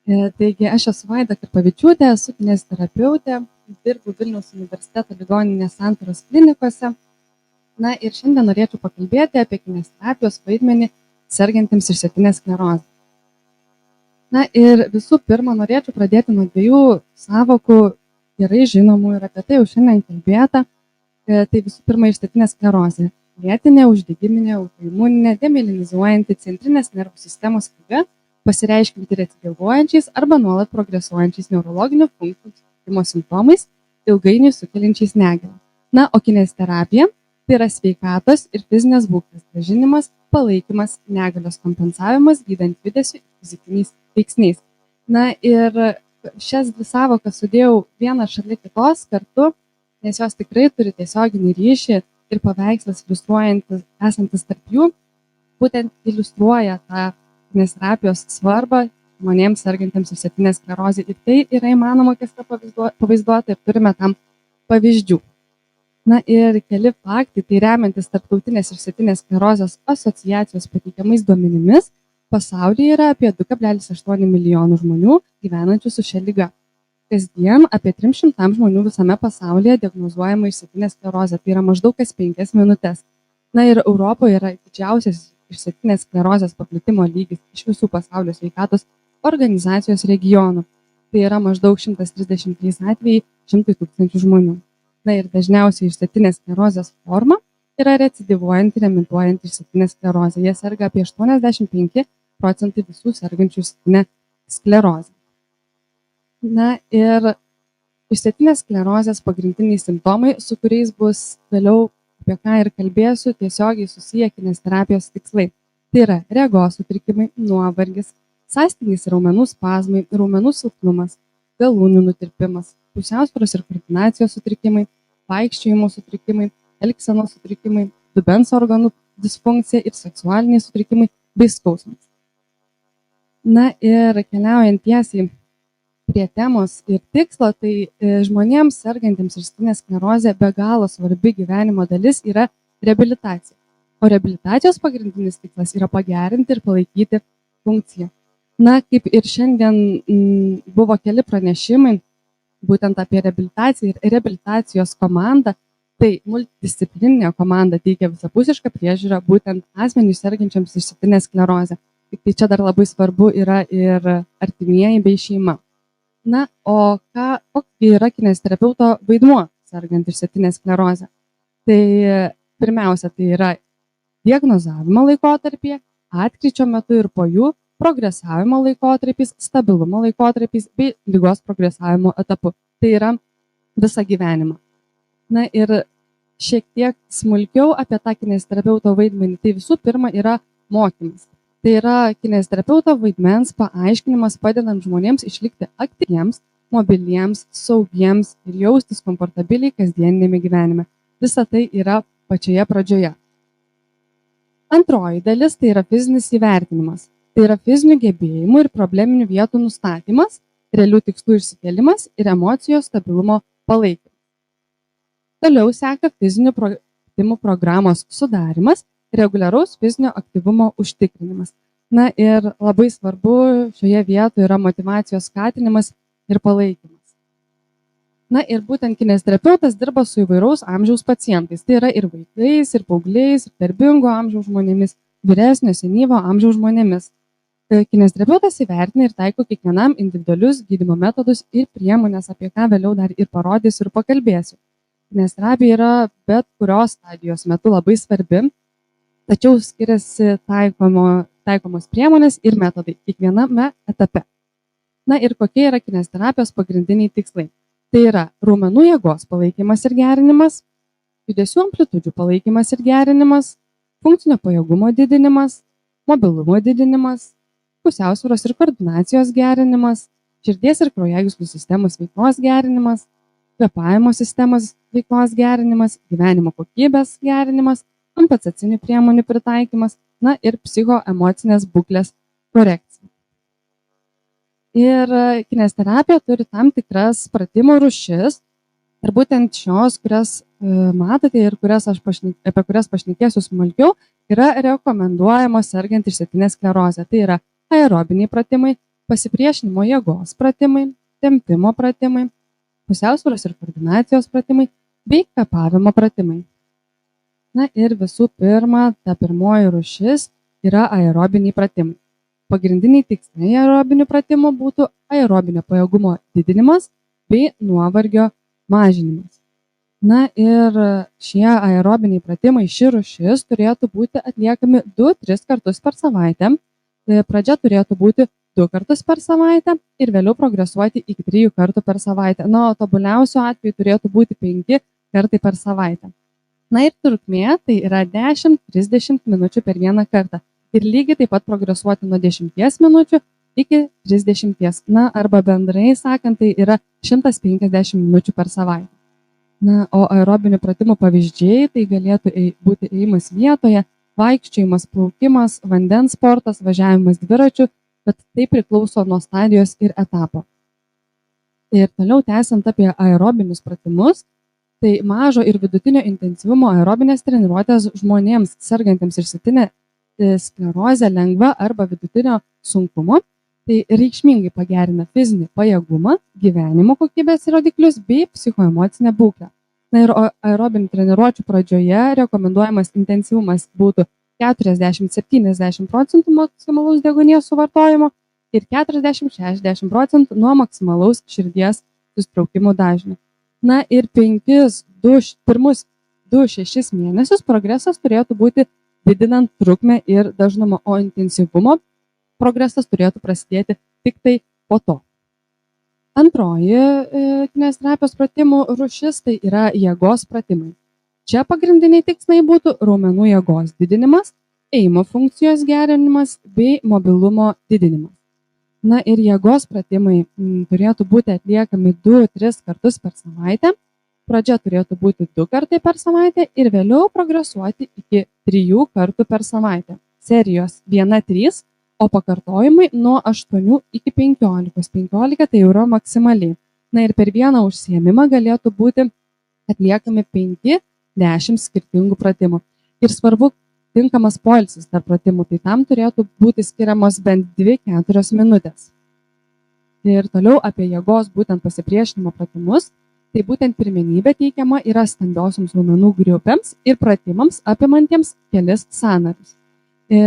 Taigi aš esu Vaida Karpavičiūtė, esu kineziterapeutė, dirbu Vilniaus universiteto ligoninės Santaros klinikose. Na ir šiandien norėčiau pakalbėti apie kineziterapijos vaidmenį sergantiems išsėtinę sklerozę. Na ir visų pirma, norėčiau pradėti nuo dviejų sąvokų gerai žinomų ir apie tai jau šiandien kalbėta. Tai visų pirma išsėtinė sklerozė. Lėtinė, uždegiminė, autoimuninė, demilinizuojanti centrinės nervų sistemos liga, pasireiškinti recidyvuojančiais arba nuolat progresuojančiais neurologinių funkcijų sutrikimo simptomais, ilgainiui sukeliančiais negalią. Na, o kineziterapija tai yra sveikatos ir fizinės būklės grąžinimas, palaikymas, negalios kompensavimas, gydant judesiu ir fizikiniais veiksniais. Na ir šias dvi sąvokas sudėjau vieną šalia kitos kartu, nes jos tikrai turi tiesioginį ryšį ir paveikslas iliustruojantis esantis tarp jų, būtent iliustruoja tą kineziterapijos svarbą žmonėms sergantiems išsėtinę sklerozę. Ir tai yra įmanoma, kas yra pavaizduota ir turime tam pavyzdžių. Na ir keli faktai, tai remiantis Tarptautinės išsėtinės sklerozės asociacijos pateikiamais duomenimis, pasaulyje yra apie 2,8 milijonų žmonių gyvenančių su šia liga. Kasdien apie 300 žmonių visame pasaulyje diagnozuojama išsėtinė sklerozė, tai yra maždaug kas 5 minutes. Na ir Europoje yra didžiausias išsėtinės sklerozės paplitimo lygis iš visų pasaulio sveikatos organizacijos regionų. Tai yra maždaug 133 atvejai 100 tūkstančių žmonių. Na ir dažniausiai išsėtinės sklerozės forma yra recidyvuojanti, remituojanti išsėtinė sklerozė. Jie serga apie 85% visų sergančių išsėtinę sklerozę. Na ir išsėtinės sklerozės pagrindiniai simptomai, su kuriais bus vėliau apie ką ir kalbėsiu, tiesiogiai susiję kineziterapijos tikslai. Tai yra regos sutrikimai, nuovargis, sąstingis raumenų spazmai, raumenų silpnumas, galūnių nutirpimas, pusiausvyros ir koordinacijos sutrikimai, vaikščiojimo sutrikimai, elgsenos sutrikimai, dubens organų disfunkcija ir seksualiniai sutrikimai bei skausmas. Na ir keliaujant tiesiai prie temos ir tikslo, tai žmonėms sergantiems išsėtinę sklerozę be galo svarbi gyvenimo dalis yra reabilitacija. O reabilitacijos pagrindinis tikslas yra pagerinti ir palaikyti funkciją. Na, kaip ir šiandien buvo keli pranešimai būtent apie reabilitaciją ir reabilitacijos komandą, tai multidisciplininė komanda teikia visapusišką priežiūrą būtent asmeniui sergančiams išsėtinę sklerozę. Tik tai čia dar labai svarbu yra ir artimieji bei šeima. Na, o koks yra kineziterapeuto vaidmuo sergant išsėtinę sklerozę? Tai pirmiausia, tai yra diagnozavimo laikotarpyje, atkryčio metu ir po jų, progresavimo laikotarpiais, stabilumo laikotarpiais bei ligos progresavimo etapu. Tai yra visą gyvenimą. Na ir šiek tiek smulkiau apie tą kineziterapeuto vaidmenį. Tai visų pirma yra mokymas. Tai yra kineziterapeuto vaidmens paaiškinimas padedant žmonėms išlikti aktyviems, mobiliems, saugiems ir jaustis komfortabiliai kasdieniniame gyvenime. Visa tai yra pačioje pradžioje. Antroji dalis tai yra fizinis įvertinimas. Tai yra fizinių gebėjimų ir probleminių vietų nustatymas, realių tikslų išsikėlimas ir emocijos stabilumo palaikymas. Toliau seka fizinių pratimų programos sudarimas, reguliaraus fizinio aktyvumo užtikrinimas. Na ir labai svarbu šioje vietoje yra motyvacijos skatinimas ir palaikymas. Na ir būtent kineziterapeutas dirba su įvairaus amžiaus pacientais. Tai yra ir vaikais, ir paaugliais, ir darbingo amžiaus žmonėmis, vyresnio senyvo amžiaus žmonėmis. Kineziterapeutas įvertina ir taiko kiekvienam individualius gydymo metodus ir priemonės, apie ką vėliau dar ir parodysiu ir pakalbėsiu. Kineziterapija yra bet kurios stadijos metu labai svarbi, tačiau skiriasi taikomos priemonės ir metodai kiekviename etape. Na ir kokie yra kineziterapijos pagrindiniai tikslai? Tai yra raumenų jėgos palaikymas ir gerinimas, judesių amplitudžių palaikymas ir gerinimas, funkcinio pajėgumo didinimas, mobilumo didinimas, pusiausvyros ir koordinacijos gerinimas, širdies ir kraujagyslių sistemos veiklos gerinimas, kvėpavimo sistemos veiklos gerinimas, gyvenimo kokybės gerinimas, kompensacinių priemonių pritaikymas, na ir psichoemocinės būklės korekcija. Ir kineziterapija turi tam tikras pratimų rūšis ir būtent šios, kurias matote ir apie kurias pašnekėsiu smulkiau, yra rekomenduojamos sergant išsėtinę sklerozę. Tai yra aerobiniai pratimai, pasipriešinimo jėgos pratimai, tempimo pratimai, pusiausvyros ir koordinacijos pratimai bei kvėpavimo pratimai. Na ir visų pirma, ta pirmoji rūšis yra aerobiniai pratimai. Pagrindiniai tikslai aerobinių pratimų būtų aerobinio pajėgumo didinimas bei nuovargio mažinimas. Na ir šie aerobiniai pratimai, ši rūšis turėtų būti atliekami 2-3 kartus per savaitę. Pradžia turėtų būti 2 kartus per savaitę ir vėliau progresuoti iki 3 kartų per savaitę. Na, o tobuliausiu atveju turėtų būti 5 kartai per savaitę. Na ir trukmė tai yra 10-30 minučių per vieną kartą. Ir lygiai taip pat progresuoti nuo 10 minučių iki 30. Na, arba bendrai sakant, tai yra 150 minučių per savaitę. Na, o aerobinių pratimų pavyzdžiai tai galėtų būti ėjimas vietoje, vaikščiojimas, plaukimas, vandens sportas, važiavimas dviračiu, bet tai priklauso nuo stadijos ir etapo. Ir toliau tęsiant apie aerobinius pratimus, tai mažo ir vidutinio intensyvumo aerobinės treniruotės žmonėms sergantiems išsėtine sklerozė lengva arba vidutinio sunkumo, tai reikšmingai pagerina fizinį pajėgumą, gyvenimo kokybės rodiklius bei psichoemocinę būklę. Na ir aerobinių treniruočių pradžioje rekomenduojamas intensyvumas būtų 40-70% maksimalaus deguonies suvartojimo ir 40-60% nuo maksimalaus širdies susitraukimų dažnio. Na ir pirmus 2-6 mėnesius progresas turėtų būti didinant trukmę ir dažnumą, o intensyvumo progresas turėtų prasidėti tik tai po to. Antroji kineziterapijos pratimų rūšis tai yra jėgos pratimai. Čia pagrindiniai tikslai būtų raumenų jėgos didinimas, ėjimo funkcijos gerinimas bei mobilumo didinimas. Na ir jėgos pratimai turėtų būti atliekami 2-3 kartus per savaitę. Pradžia turėtų būti 2 kartai per savaitę ir vėliau progresuoti iki 3 kartų per savaitę. Serijos 1-3, o pakartojimai nuo 8 iki 15. 15 tai yra maksimaliai. Na ir per vieną užsiėmimą galėtų būti atliekami 5-10 skirtingų pratimų. Ir svarbu tinkamas poilsis tarp pratimų, tai tam turėtų būti skiriamos bent 2-4 minutės. Ir toliau apie jėgos būtent pasipriešinimo pratimus, tai būtent pirmenybė teikiama yra stambiosioms raumenų grupėms ir pratimams apimantiems kelis sąnarius.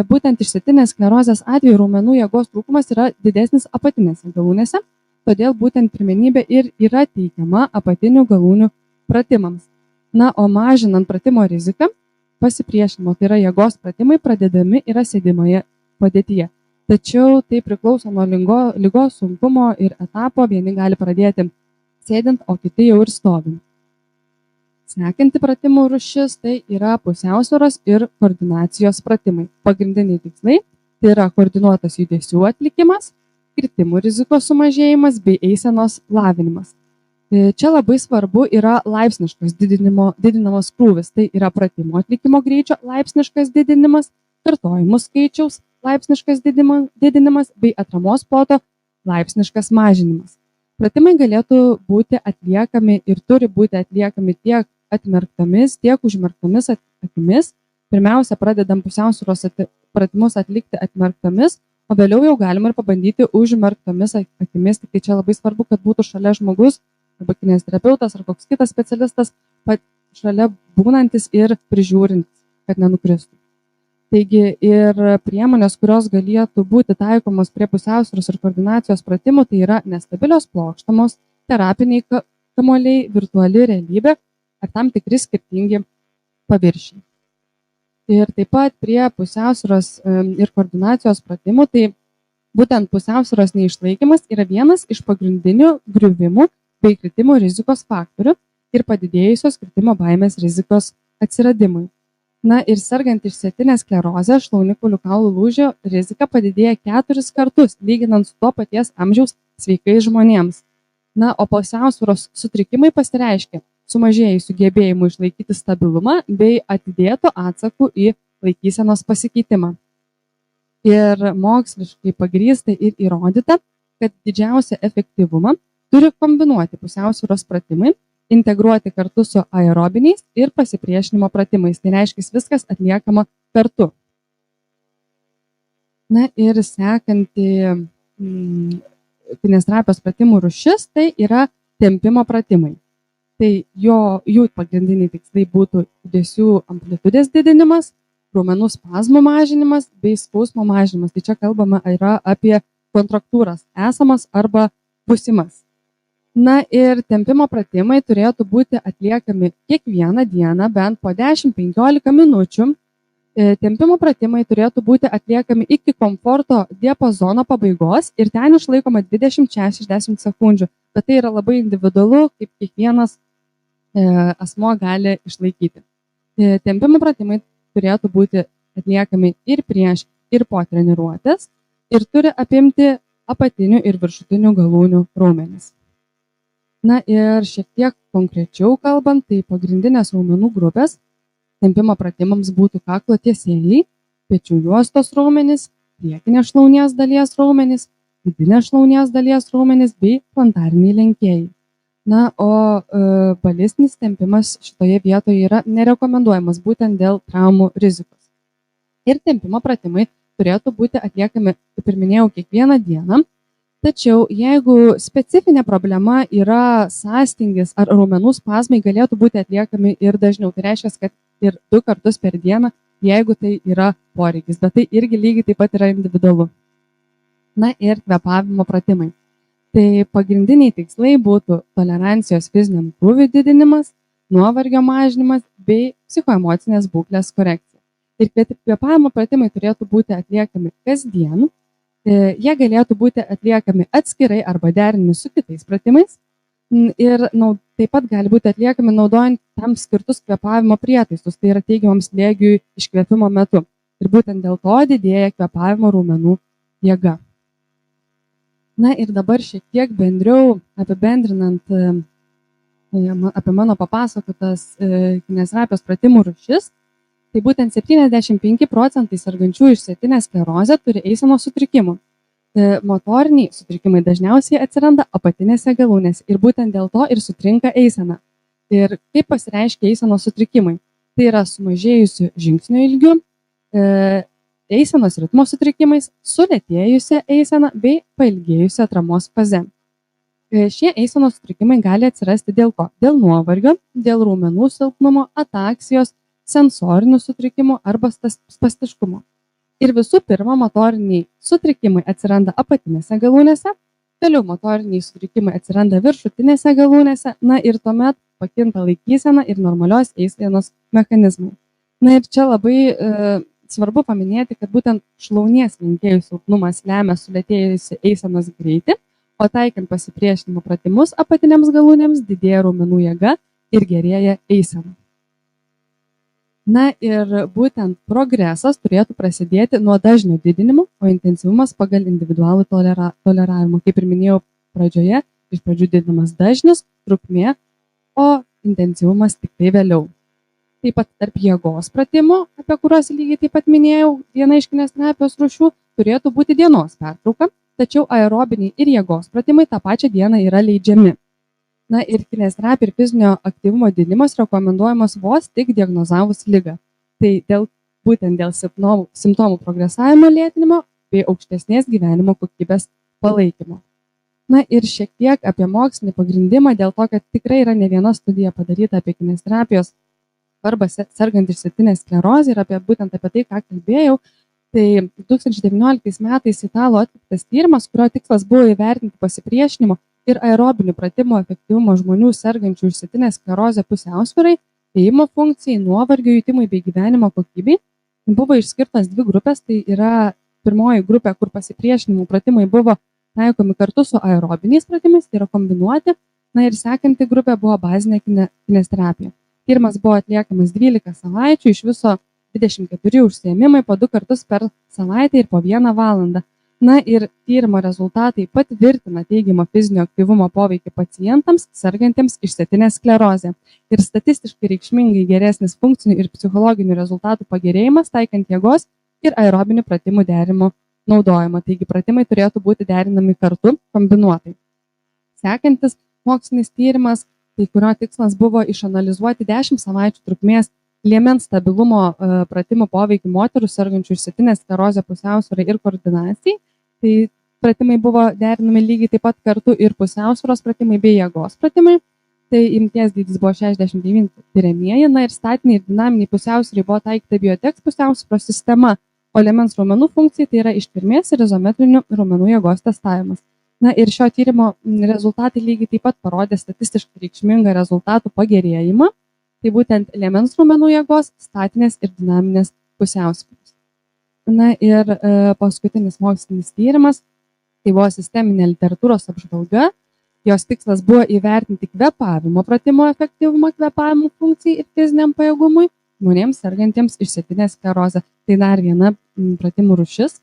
Būtent išsėtinės sklerozės atveju raumenų jėgos trūkumas yra didesnis apatinėse galūnėse, todėl būtent pirmenybė ir yra teikiama apatinių galūnių pratimams. Na, o mažinant pratimo riziką, pasipriešinimo, tai yra jėgos pratimai pradedami yra sėdimoje padėtyje. Tačiau tai priklauso nuo ligos sunkumo ir etapo, vieni gali pradėti sėdint, o kiti jau ir stovint. Sekanti pratimų rūšis tai yra pusiausvyros ir koordinacijos pratimai. Pagrindiniai tikslai tai yra koordinuotas judesių atlikimas, kritimų rizikos sumažėjimas bei eisenos lavinimas. Čia labai svarbu yra laipsniškas didinamas krūvis, tai yra pratimo atlikimo greičio laipsniškas didinimas, kartojimų skaičiaus laipsniškas didinimas bei atramos ploto laipsniškas mažinimas. Pratimai galėtų būti atliekami ir turi būti atliekami tiek atmerktomis, tiek užmerktomis akimis. Pirmiausia, pradedam pusiausvyros pratimus atlikti atmerktomis, o vėliau jau galima ir pabandyti užmerktomis akimis. Tik čia labai svarbu, kad būtų šalia žmogus, arba kineziterapeutas, ar koks kitas specialistas, šalia būnantis ir prižiūrintis, kad nenukristų. Taigi ir priemonės, kurios galėtų būti taikomos prie pusiausvyros ir koordinacijos pratimų, tai yra nestabilios plokštamos, terapiniai kamuoliai, virtuali realybė ar tam tikri skirtingi paviršiai. Ir taip pat prie pusiausvyros ir koordinacijos pratimų, tai būtent pusiausvyros neišlaikymas yra vienas iš pagrindinių griuvimų bei kritimo rizikos faktorių ir padidėjusios kritimo baimės rizikos atsiradimui. Na ir sergant išsėtinę sklerozę, šlaunikaulių kaulų lūžio rizika padidėja 4 kartus, lyginant su to paties amžiaus sveikais žmonėms. Na, o pusiausvyros sutrikimai pasireiškia sumažėjusių gebėjimų išlaikyti stabilumą bei atidėtų atsakų į laikysenos pasikeitimą. Ir moksliškai pagrįsta ir įrodyta, kad didžiausią efektyvumą turi kombinuoti pusiausvyros pratimai, integruoti kartu su aerobiniais ir pasipriešinimo pratimais. Tai reiškia, viskas atliekama kartu. Na ir sekanti kineziterapijos pratimų rūšis, tai yra tempimo pratimai. Tai jų pagrindiniai tikslai būtų judesių amplitudės didinimas, raumenų spazmų mažinimas bei skausmo mažinimas. Tai čia kalbama yra apie kontraktūras esamas arba būsimas. Na ir tempimo pratimai turėtų būti atliekami kiekvieną dieną bent po 10-15 minučių. Tempimo pratimai turėtų būti atliekami iki komforto diapazono pabaigos ir ten išlaikoma 20-60 sekundžių. Bet tai yra labai individualu, kaip kiekvienas asmo gali išlaikyti. Tempimo pratimai turėtų būti atliekami ir prieš, ir po treniruotės ir turi apimti apatinių ir viršutinių galūnių raumenis. Na ir šiek tiek konkrečiau kalbant, tai pagrindinės raumenų grupės tempimo pratimams būtų kaklo tiesėjai, pečių juostos raumenys, priekinės šlaunies dalies raumenys, vidinės šlaunies dalies raumenys bei plantariniai lenkėjai. Na, o balistinis tempimas šitoje vietoje yra nerekomenduojamas būtent dėl traumų rizikos. Ir tempimo pratimai turėtų būti atliekami, kaip ir minėjau, kiekvieną dieną. Tačiau jeigu specifinė problema yra sąstingis ar raumenų spazmai, galėtų būti atliekami ir dažniau. Tai reiškia, kad ir 2 kartus per dieną, jeigu tai yra poreikis. Bet tai irgi lygiai taip pat yra individualu. Na ir kvėpavimo pratimai. Tai pagrindiniai tikslai būtų tolerancijos fiziniam krūviui didinimas, nuovargio mažinimas bei psichoemocinės būklės korekcija. Ir kvėpavimo pratimai turėtų būti atliekami kasdien. Jie galėtų būti atliekami atskirai arba derinami su kitais pratimais. Ir taip pat gali būti atliekami naudojant tam skirtus kvėpavimo prietaisus, tai yra teigiamam slėgiui iškvėpimo metu. Ir būtent dėl to didėja kvėpavimo raumenų jėga. Na ir dabar šiek tiek bendriau apibendrinant apie mano papasakotas kineziterapijos pratimų rūšis, tai būtent 75% sergančiųjų išsėtinę sklerozę turi eisenos sutrikimų. Motoriniai sutrikimai dažniausiai atsiranda apatinėse galūnėse ir būtent dėl to ir sutrinka eisena. Ir kaip pasireiškia eisenos sutrikimai? Tai yra sumažėjusių žingsnių ilgių, eisenos ritmo sutrikimais, sulėtėjusią eiseną bei pailgėjusią atramos faze. Šie eisenos sutrikimai gali atsirasti dėl ko? Dėl nuovargio, dėl raumenų silpnumo, ataksijos, sensorinių sutrikimų arba spastiškumo. Ir visų pirma, motoriniai sutrikimai atsiranda apatinėse galūnėse, vėliau motoriniai sutrikimai atsiranda viršutinėse galūnėse, na ir tuomet pakinta laikysena ir normalios eisenos mechanizmai. Na ir čia labai svarbu paminėti, kad būtent šlaunies lenkėjų silpnumas lemia sulėtėjusi eisenos greitį, o taikant pasipriešinimo pratimus apatiniams galūnėms didėja raumenų jėga ir gerėja eisena. Na ir būtent progresas turėtų prasidėti nuo dažnio didinimo, o intensyvumas pagal individualų toleravimą. Kaip ir minėjau pradžioje, iš pradžių didinamas dažnis, trukmė, o intensyvumas tik tai vėliau. Taip pat tarp jėgos pratimų, apie kuriuos lygiai taip pat minėjau, viena iš kineziterapijos rūšių turėtų būti dienos pertrauka, tačiau aerobiniai ir jėgos pratimai tą pačią dieną yra leidžiami. Na ir kineziterapija ir fizinio aktyvumo didinimas rekomenduojamas vos tik diagnozavus ligą. Tai būtent dėl simptomų progresavimo lėtinimo bei aukštesnės gyvenimo kokybės palaikymo. Na ir šiek tiek apie mokslinį pagrindimą, dėl to, kad tikrai yra ne viena studija padaryta apie kineziterapijos arba sergant išsėtinę sklerozę ir būtent apie tai, ką kalbėjau. Tai 2019 metais Italų atliktas tyrimas, kurio tikslas buvo įvertinti pasipriešinimo ir aerobinių pratimų efektyvumą žmonių sergančių išsėtinę sklerozę pusiausvyrai, ėjimo funkcijai, nuovargio jutimui bei gyvenimo kokybei. Buvo išskirtos 2 grupės, tai yra pirmoji grupė, kur pasipriešinimo pratimai buvo taikomi kartu su aerobiniais pratimais, tai yra kombinuoti. Na ir sekanti grupė buvo bazinė kineziterapija. Tyrimas buvo atliekamas 12 savaičių, iš viso 24 užsiėmimai po 2 kartus per savaitę ir po 1 valandą. Na ir tyrimo rezultatai patvirtina teigiamą fizinio aktyvumo poveikį pacientams sergantiems išsėtinę sklerozę. Ir statistiškai reikšmingai geresnis funkcinių ir psichologinių rezultatų pagerėjimas taikant jėgos ir aerobinių pratimų derinimo naudojimą. Taigi pratimai turėtų būti derinami kartu, kombinuotai. Sekantis mokslinis tyrimas, tai kurio tikslas buvo išanalizuoti 10 savaičių trukmės liemens stabilumo pratimų poveikį moterų sergančių išsėtinę sklerozę pusiausvyrai ir koordinacijai. Tai pratimai buvo derinami lygiai taip pat kartu ir pusiausvyros pratimai bei jėgos pratimai. Tai imties dydis buvo 69 tiriamieji, na ir statiniai ir dinaminiai pusiausvyrai buvo taikyta bioteks pusiausvyros sistema, o liemens raumenų funkcijai tai yra ištvermės ir izometrinių raumenų jėgos testavimas. Na ir šio tyrimo rezultatai lygiai taip pat parodė statistiškai reikšmingą rezultatų pagerėjimą, tai būtent liemens raumenų jėgos, statinės ir dinaminės pusiausvyros. Na ir paskutinis mokslinis tyrimas, tai buvo sisteminė literatūros apžvalga. Jos tikslas buvo įvertinti kvėpavimo pratimo efektyvumą kvėpavimo funkcijai ir fiziniam pajėgumui žmonėms sergantiems išsėtinę sklerozę. Tai dar viena pratimų rūšis.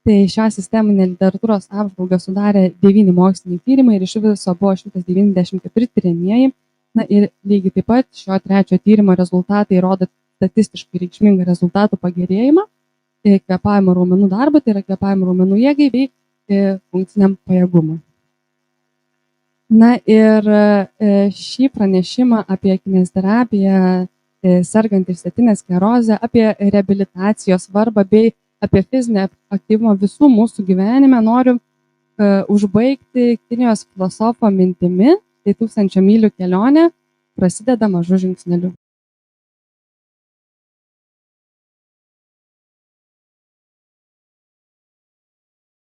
Tai šią sisteminę literatūros apžvalgą sudarė 9 moksliniai tyrimai ir iš viso buvo 194 tiriamieji. Na ir lygiai taip pat šio trečio tyrimo rezultatai rodo statistiškai reikšmingą rezultatų pagerėjimą kvėpavimo raumenų darbui, tai yra kvėpavimo raumenų jėgai bei funkciniam pajėgumui. Na ir šį pranešimą apie kineziterapiją sergant išsėtinę sklerozę, apie reabilitacijos svarbą bei apie fizinę aktyvumą visų mūsų gyvenime noriu užbaigti Kinijos filosofo mintimi, tai 1000 mylių kelionė prasideda mažu žingsneliu.